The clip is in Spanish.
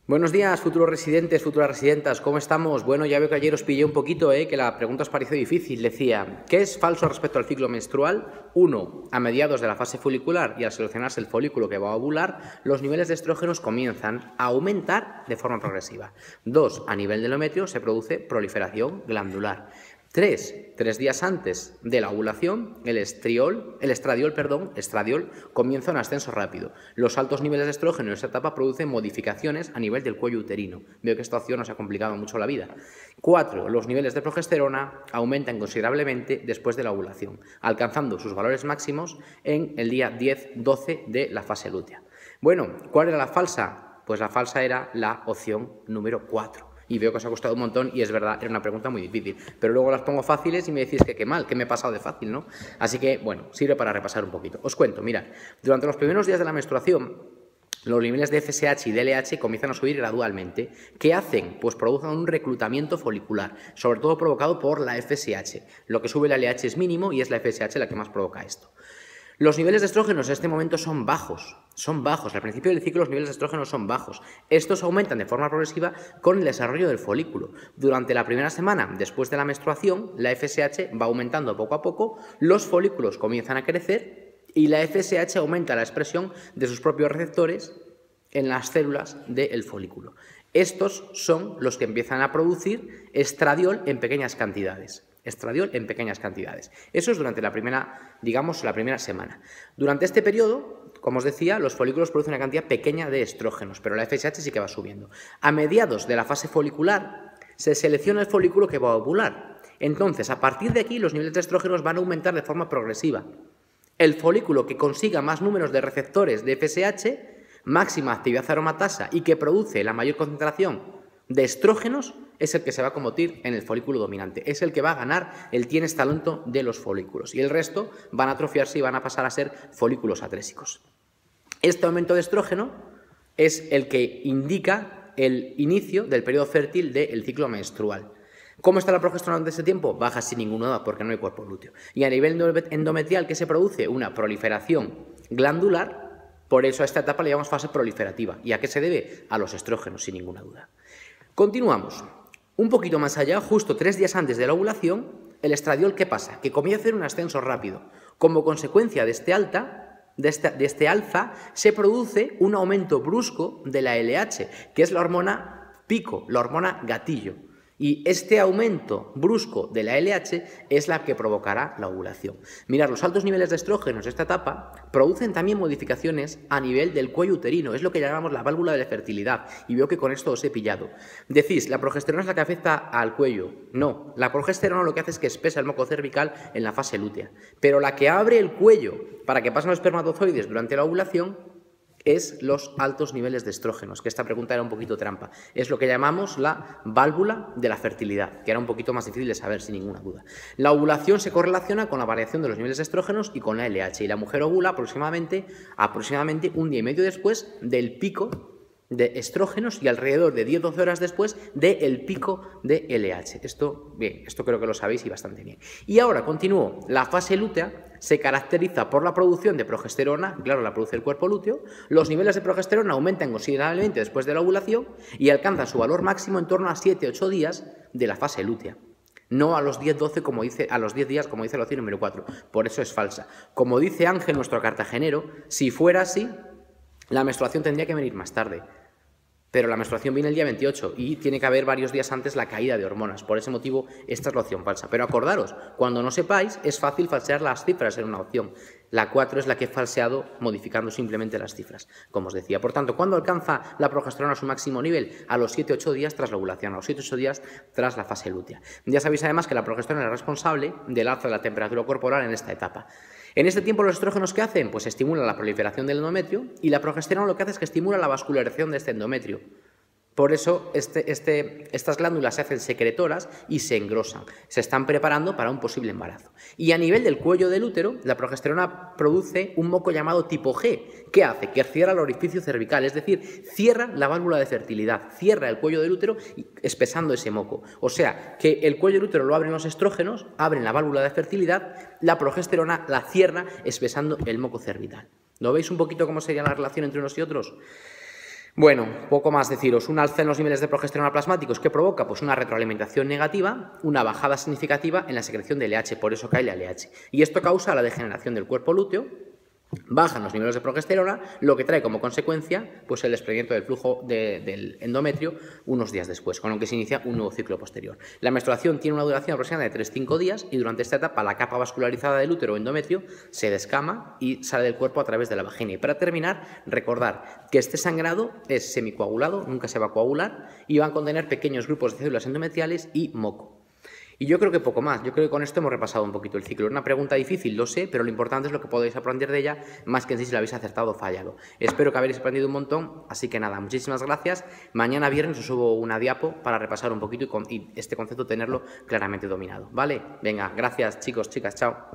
Buenos días, futuros residentes, futuras residentas, ¿cómo estamos? Bueno, ya veo que ayer os pillé un poquito, que la pregunta os pareció difícil. Decía, ¿qué es falso respecto al ciclo menstrual? 1. A mediados de la fase folicular y al seleccionarse el folículo que va a ovular, los niveles de estrógenos comienzan a aumentar de forma progresiva. 2. A nivel del endometrio se produce proliferación glandular. 3 días antes de la ovulación, el estradiol comienza un ascenso rápido. Los altos niveles de estrógeno en esta etapa producen modificaciones a nivel del cuello uterino. Veo que esta opción nos ha complicado mucho la vida. 4. Los niveles de progesterona aumentan considerablemente después de la ovulación, alcanzando sus valores máximos en el día 10-12 de la fase lútea. Bueno, ¿cuál era la falsa? Pues la falsa era la opción número 4. Y veo que os ha costado un montón y es verdad, era una pregunta muy difícil. Pero luego las pongo fáciles y me decís que qué mal, que me he pasado de fácil, ¿no? Así que, bueno, sirve para repasar un poquito. Os cuento, mirad, durante los primeros días de la menstruación, los niveles de FSH y de LH comienzan a subir gradualmente. ¿Qué hacen? Pues producen un reclutamiento folicular, sobre todo provocado por la FSH. Lo que sube la LH es mínimo y es la FSH la que más provoca esto. Los niveles de estrógenos en este momento son bajos. Al principio del ciclo los niveles de estrógenos son bajos. Estos aumentan de forma progresiva con el desarrollo del folículo. Durante la primera semana después de la menstruación, la FSH va aumentando poco a poco, los folículos comienzan a crecer y la FSH aumenta la expresión de sus propios receptores en las células del folículo. Estos son los que empiezan a producir estradiol en pequeñas cantidades. Eso es durante la primera semana. Durante este periodo, como os decía, los folículos producen una cantidad pequeña de estrógenos, pero la FSH sí que va subiendo. A mediados de la fase folicular se selecciona el folículo que va a ovular. Entonces, a partir de aquí, los niveles de estrógenos van a aumentar de forma progresiva. El folículo que consiga más números de receptores de FSH, máxima actividad aromatasa y que produce la mayor concentración de estrógenos, es el que se va a convertir en el folículo dominante, es el que va a ganar el tienes talento de los folículos y el resto van a atrofiarse y van a pasar a ser folículos atrésicos. Este aumento de estrógeno es el que indica el inicio del periodo fértil del ciclo menstrual. ¿Cómo está la progesterona durante ese tiempo? Baja sin ninguna duda porque no hay cuerpo lúteo. Y a nivel endometrial, ¿qué se produce? Una proliferación glandular, por eso a esta etapa le llamamos fase proliferativa. ¿Y a qué se debe? A los estrógenos, sin ninguna duda. Continuamos. Un poquito más allá, justo 3 días antes de la ovulación, el estradiol, ¿qué pasa? Que comienza a hacer un ascenso rápido. Como consecuencia de este alza, se produce un aumento brusco de la LH, que es la hormona pico, la hormona gatillo. Y este aumento brusco de la LH es la que provocará la ovulación. Mirad, los altos niveles de estrógenos de esta etapa producen también modificaciones a nivel del cuello uterino. Es lo que llamamos la válvula de la fertilidad. Y veo que con esto os he pillado. Decís, ¿la progesterona es la que afecta al cuello? No, la progesterona lo que hace es que espesa el moco cervical en la fase lútea. Pero la que abre el cuello para que pasen los espermatozoides durante la ovulación es los altos niveles de estrógenos, que esta pregunta era un poquito trampa. Es lo que llamamos la válvula de la fertilidad, que era un poquito más difícil de saber, sin ninguna duda. La ovulación se correlaciona con la variación de los niveles de estrógenos y con la LH, y la mujer ovula aproximadamente 1 día y medio después del pico de estrógenos y alrededor de 10-12 horas después del pico de LH. Esto creo que lo sabéis y bastante bien. Y ahora continúo. La fase lútea se caracteriza por la producción de progesterona, claro, la produce el cuerpo lúteo. Los niveles de progesterona aumentan considerablemente después de la ovulación y alcanzan su valor máximo en torno a 7-8 días de la fase lútea. No a los 10-12 a los 10 días, como dice la opción número 4. Por eso es falsa. Como dice Ángel, nuestro cartagenero, si fuera así, la menstruación tendría que venir más tarde, pero la menstruación viene el día 28 y tiene que haber varios días antes la caída de hormonas. Por ese motivo, esta es la opción falsa. Pero acordaros, cuando no sepáis, es fácil falsear las cifras en una opción. La 4 es la que he falseado modificando simplemente las cifras, como os decía. Por tanto, ¿cuándo alcanza la progesterona su máximo nivel? A los 7-8 días tras la ovulación, a los 7-8 días tras la fase lútea. Ya sabéis además que la progesterona es responsable del alza de la temperatura corporal en esta etapa. En este tiempo, ¿los estrógenos qué hacen? Pues estimulan la proliferación del endometrio y la progesterona lo que hace es que estimula la vascularización de este endometrio. Por eso estas glándulas se hacen secretoras y se engrosan. Se están preparando para un posible embarazo. Y a nivel del cuello del útero, la progesterona produce un moco llamado tipo G. ¿Qué hace? Que cierra el orificio cervical, es decir, cierra la válvula de fertilidad, cierra el cuello del útero espesando ese moco. O sea, que el cuello del útero lo abren los estrógenos, abren la válvula de fertilidad, la progesterona la cierra espesando el moco cervical. ¿Lo veis un poquito cómo sería la relación entre unos y otros? Bueno, poco más deciros. Un alza en los niveles de progesterona plasmáticos, ¿qué provoca? Pues una retroalimentación negativa, una bajada significativa en la secreción de LH, por eso cae la LH. Y esto causa la degeneración del cuerpo lúteo, bajan los niveles de progesterona, lo que trae como consecuencia pues el desprendimiento del flujo del endometrio unos días después, con lo que se inicia un nuevo ciclo posterior. La menstruación tiene una duración aproximada de 3-5 días y durante esta etapa la capa vascularizada del útero o endometrio se descama y sale del cuerpo a través de la vagina. Y para terminar, recordar que este sangrado es semicoagulado, nunca se va a coagular y van a contener pequeños grupos de células endometriales y moco. Y yo creo que poco más, yo creo que con esto hemos repasado un poquito el ciclo. Es una pregunta difícil, lo sé, pero lo importante es lo que podéis aprender de ella, más que en sí si la habéis acertado o fallado. Espero que habéis aprendido un montón, así que nada, muchísimas gracias. Mañana viernes os subo una diapo para repasar un poquito y este concepto tenerlo claramente dominado, ¿vale? Venga, gracias chicos, chicas, chao.